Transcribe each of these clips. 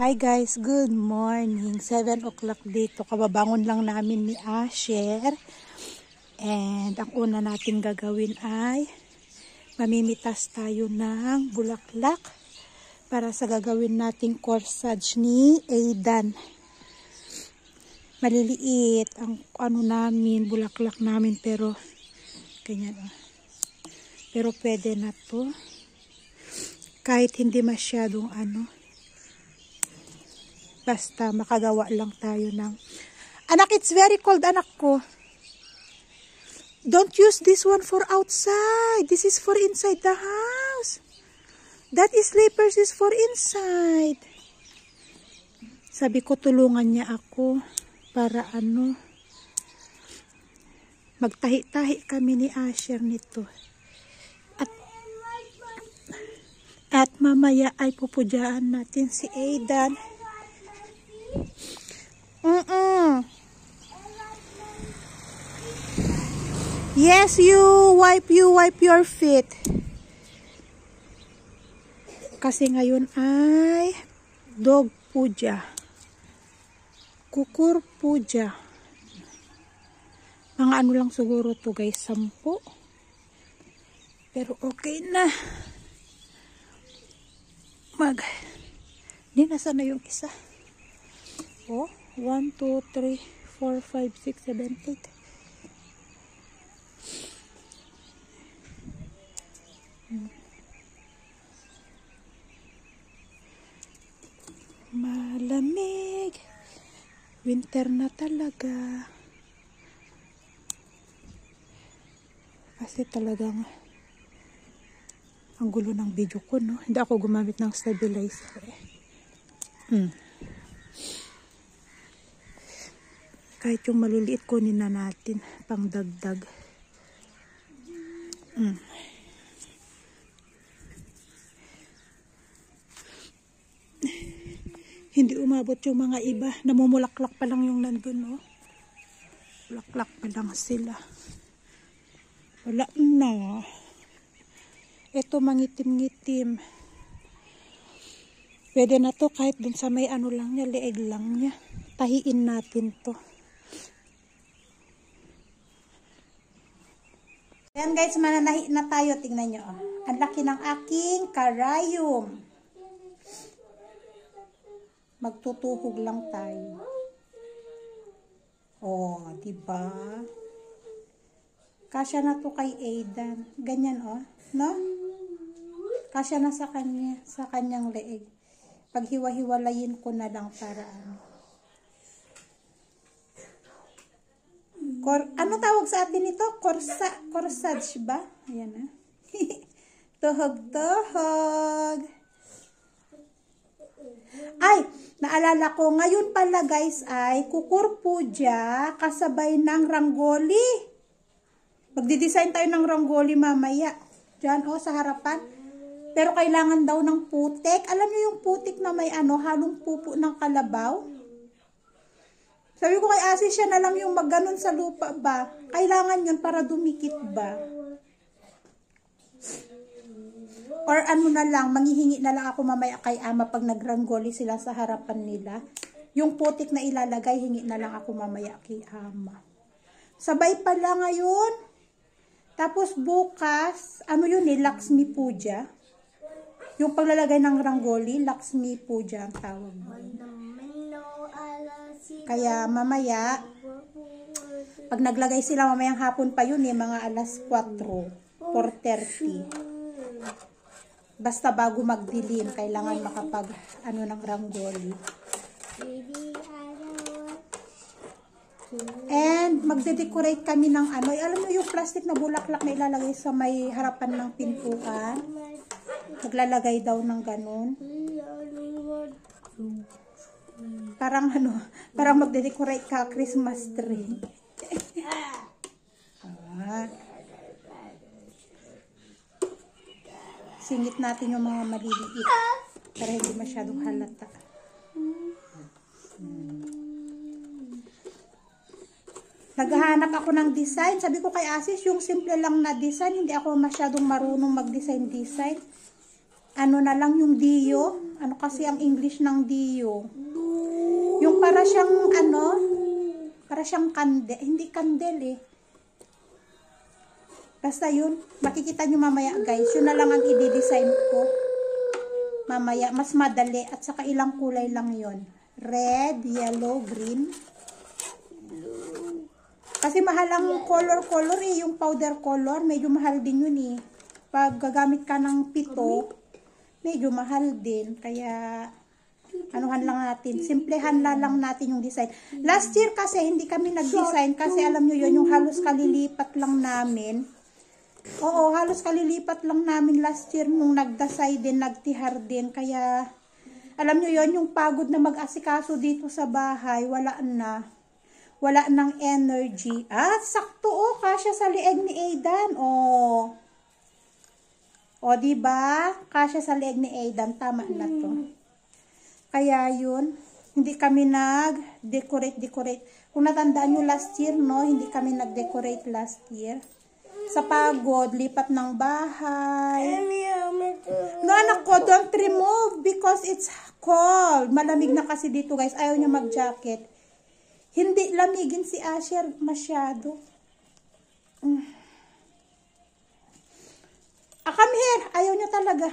Hi guys, good morning. 7 o'clock dito. Kababangon lang namin ni Asher. And ang una natin gagawin ay mamimitas tayo ng bulaklak para sa gagawin nating corsage ni Aidan. Maliliit ang ano namin, bulaklak namin, pero ganyan. Pero pwede na to. Kahit hindi masyadong basta makagawa lang tayo ng... Anak, it's very cold, anak ko. Don't use this one for outside. This is for inside the house. That is slippers is for inside. Sabi ko, tulungan niya ako para magtahi-tahi kami ni Asher nito. At mamaya ay pupudyaan natin si Aidan. Yes, you wipe your feet. Kasi ngayon ay dog puja. Kukur puja. Mga lang siguro to guys, 10. Pero okay na. Hindi, nasa na yung isa? Oh, 1, 2, 3, 4, 5, 6, 7, 8. Malamig. Winter na talaga. Kasi talagang ang gulo ng video ko, no? Hindi ako gumamit ng stabilizer. Kahit yung maliliit kunin na natin pang dagdag. Hindi umabot yung mga iba. Namumulaklak pa lang yung nandun, no? Bulaklak pa lang sila. Wala na. Ito mangitim-ngitim. Pwede na to kahit dun sa may lang niya, leeg lang niya. Tahiin natin to. Ayan guys, mananahi na tayo. Tingnan nyo. Ang laki ng aking karayom. Magtutuhog lang tayo. Oh, diba? Kasya na to kay Aidan. Ganyan, oh. No? Kasya na sa kanyang leeg. Paghiwa-hiwalayin ko na lang para ano tawag sa atin ito? Corsage ba? Ayan na. Tuhog-tuhog. Ay, naalala ko, ngayon pala guys ay kukur puja kasabay ng rangoli. Magdidesign tayo ng rangoli mamaya. Diyan, sa harapan. Pero kailangan daw ng putik. Alam niyo yung putik na may halong pupo ng kalabaw? Sabi ko kay Asi, siya na lang yung magganon sa lupa ba? Kailangan yun para dumikit ba? Or na lang, manghihingi na lang ako mamaya kay Ama pag nagrangoli sila sa harapan nila. Yung putik na ilalagay, hingi na lang ako mamaya kay Ama. Sabay pala ngayon. Tapos bukas, Lakshmi Puja. Yung paglalagay ng rangoli, Lakshmi Puja ang tawag mo. Kaya mamaya, pag naglagay sila mamayang hapon pa yun mga alas 4, 4:30. Basta bago magdilim, kailangan makapag ng rangoli. And magde-decorate kami ng alam mo yung plastic na bulaklak na ilalagay sa may harapan ng pintuan. Maglalagay daw ng ganun. Parang parang magde-decorate ka Christmas tree. Singit natin yung mga maliliit para hindi masyadong halata. Naghahanap ako ng design. Sabi ko kay Asis, yung simple lang na design, hindi ako masyadong marunong mag-design. Ano na lang yung Dio. ano kasi ang English ng Dio? Yung para siyang ano, para siyang kandel, hindi kandel eh. Basta yun, makikita nyo mamaya guys, yun na lang ang i-design ko. Mamaya, mas madali at saka ilang kulay lang yun. Red, yellow, green. Kasi mahal ang color eh, yung powder color, medyo mahal din yun eh. Pag gagamit ka ng 7, medyo mahal din. Kaya, anuhan lang natin, simplehan lang natin yung design. Last year kasi, hindi kami nag-design kasi alam nyo yun, yung halos kalilipat lang namin. Oo, halos kalilipat lang namin last year nung nagdasay din, nagtihar din. Kaya, alam nyo yon yung pagod na mag-asikaso dito sa bahay, wala na. Wala nang energy. Sakto kasya sa leeg ni Aidan. Diba? Kasya sa leeg ni Aidan. Tama na to. Kaya yun, hindi kami nag-decorate. Kung natandaan nyo last year, no? Hindi kami nag-decorate last year. Sa pagod, lipat ng bahay. No, anak ko, don't remove because it's cold. Malamig na kasi dito, guys. Ayaw niya mag-jacket. Hindi lamigin si Asher masyado. Come here. Ayaw niya talaga.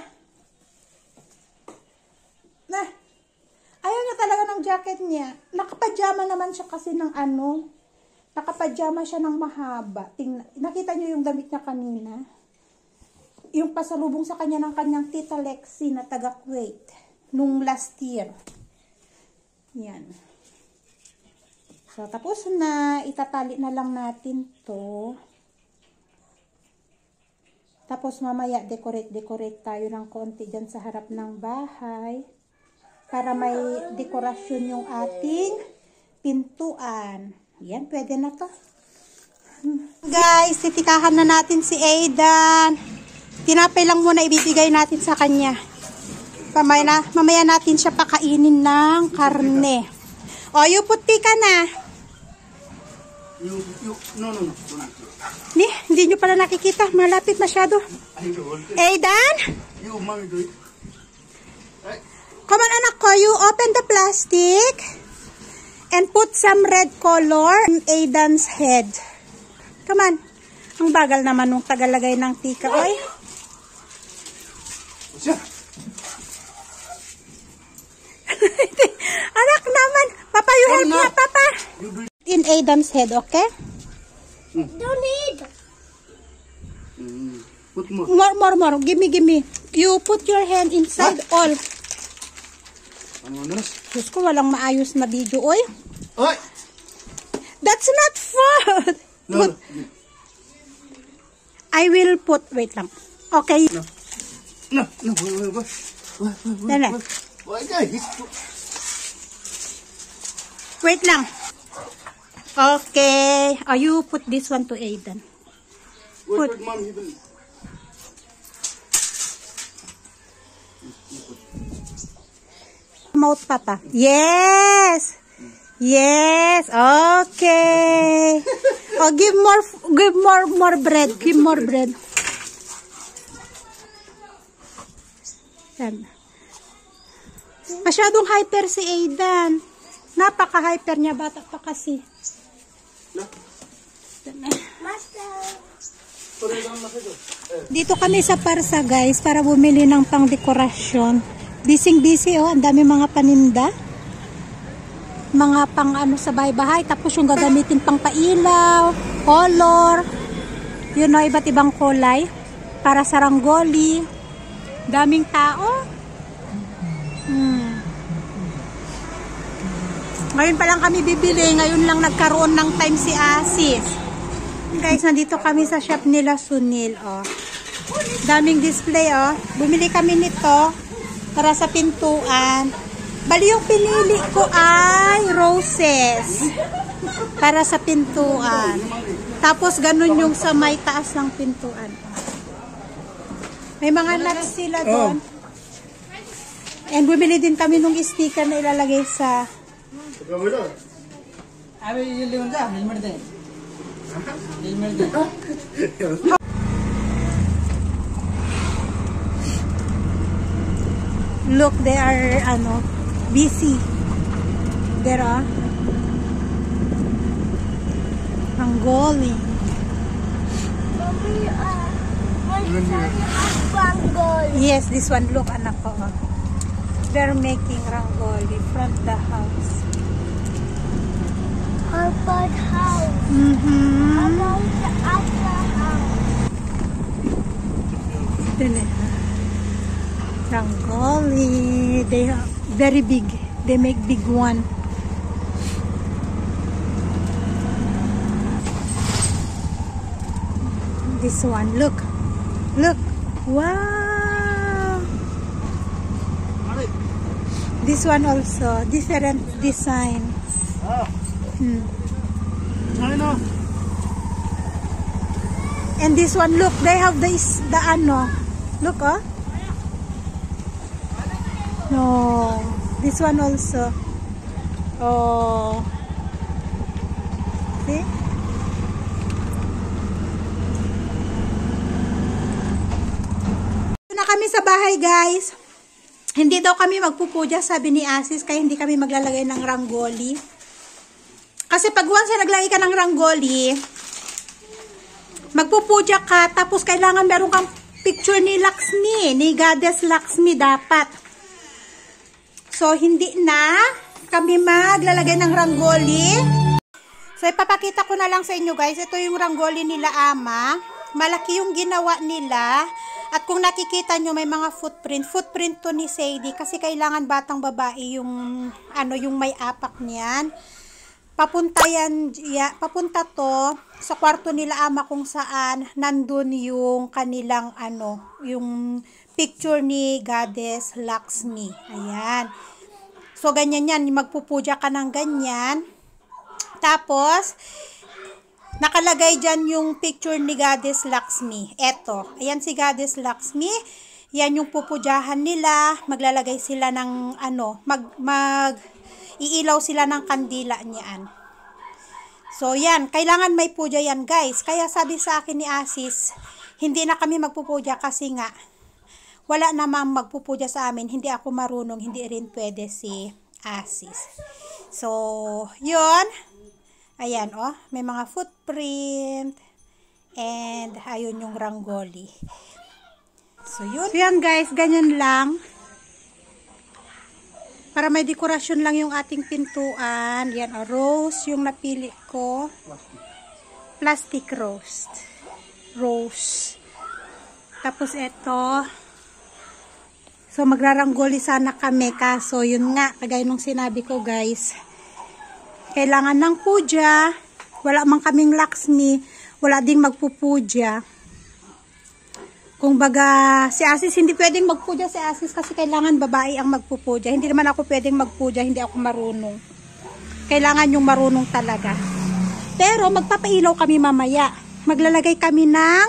Ayaw niya talaga ng jacket niya. Nakapajama naman siya kasi ng ano. Nakapajama siya ng mahaba. Nakita niyo yung damit niya kanina? Yung pasalubong sa kanya ng kanyang tita Lexi na taga Kuwait. Nung last year. Yan. So, tapos na. Itatali na lang natin to. Tapos mamaya decorate tayo ng konti dyan sa harap ng bahay. Para may dekorasyon yung ating pintuan. Yan, pwede na to. Guys, titikahan na natin si Aidan. Tinapay lang muna ibibigay natin sa kanya. Mamaya natin siya pakainin ng karne. You puti ka na. No. Hindi nyo pala nakikita. Malapit masyado. Aidan? Come on, anak ko. You open the plastic. And put some red color on Aidan's head. Come on. Ang bagal naman nung tagalagay ng tika. Oy. Anak naman. Papa, you help me, Papa. In Aidan's head, okay? Don't need. Put more. More. Give me. You put your hand inside all. Diyos ko, walang maayos na video, oy. Oy! That's not food. No. I will put, wait lang. Okay. No. Wait lang. Okay. You put this one to Aidan. Put. Mom, Mouth, Papa. Yes. Okay. Give more bread. Give more bread. Yan. Masyadong hyper si Aidan. Napaka-hyper niya. Bata pa kasi. Dito kami sa Parsa, guys, para bumili ng pang-dekorasyon. Busy, ang dami mga paninda. Mga pang sa bahay-bahay. Tapos yung gagamitin pang pailaw, color. Iba't ibang kulay. Para sa rangoli. Daming tao. Ngayon pa lang kami bibili. Ngayon lang nagkaroon ng time si Asis. Guys, nandito kami sa shop nila Sunil. Daming display. Bumili kami nito para sa pintuan. Bali yung pinili ko ay roses. Para sa pintuan. Tapos ganun yung sa may taas ng pintuan. May mga nuts sila doon. And bumili din kami nung sticker na ilalagay sa... Look, they are, busy. There are Rangoli. Mommy, Rangoli. Yes, this one. Look, anak ko. They're making Rangoli from the house. How about house? Mm-hmm. How about the other house? Rangoli. They are very big. They make big one. This one. Look. Look. Wow. This one also. Different design. And this one, look, they have the look, oh. No, this one also. Oh, see? Na kami sa bahay, guys. Hindi daw kami magpupuja, sabi ni Asis, kaya hindi kami maglalagay ng rangoli. Kasi pag once naglagay ka ng rangoli, magpupuja ka, tapos kailangan meron kang picture ni Lakshmi, ni Goddess Lakshmi dapat. So, hindi na kami maglalagay ng rangoli. So, ipapakita ko na lang sa inyo, guys. Ito yung rangoli nila Ama. Malaki yung ginawa nila. At kung nakikita nyo, may mga footprint. Footprint to ni Sadie. Kasi kailangan batang babae yung, yung may apak niyan. Papunta to sa kwarto nila Ama kung saan nandun yung kanilang yung picture ni Goddess Lakshmi. Ayan. So, ganyan yan. Magpupuja ka ng ganyan. Tapos, nakalagay dyan yung picture ni Goddess Lakshmi. Eto. Ayan si Goddess Lakshmi. Yan yung pupujahan nila. Maglalagay sila ng iilaw sila ng kandila niyan. So, yan. Kailangan may puja yan, guys. Kaya sabi sa akin ni Asis, hindi na kami magpupuja kasi nga, wala namang magpupuja sa amin. Hindi ako marunong. Hindi rin pwede si Asis. So, yun. Ayan, oh. May mga footprint. And, ayun yung rangoli. So, yun. So, yan, guys. Ganyan lang. Para may dekorasyon lang yung ating pintuan. Yan, rose yung napili ko. Plastic rose. Rose. Tapos ito. So, magraranggoli sana kami. Kaso, yun nga. Kagaya nung sinabi ko, guys. Kailangan ng puja. Wala mang kaming Lakshmi. Wala ding magpupuja. Kung baga, si Asis, hindi pwedeng magpuja si Asis kasi kailangan babae ang magpupuja. Hindi naman ako pwedeng magpuja, hindi ako marunong. Kailangan yung marunong talaga. Pero, magpapailaw kami mamaya. Maglalagay kami ng,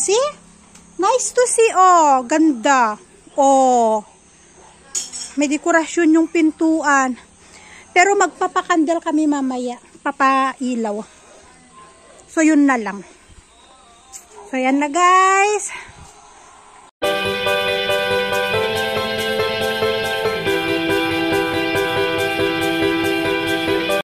see? Nice to see, ganda. May dekorasyon yung pintuan. Pero, magpapakandel kami mamaya. Papailaw. So, yun na lang. So, yan na guys.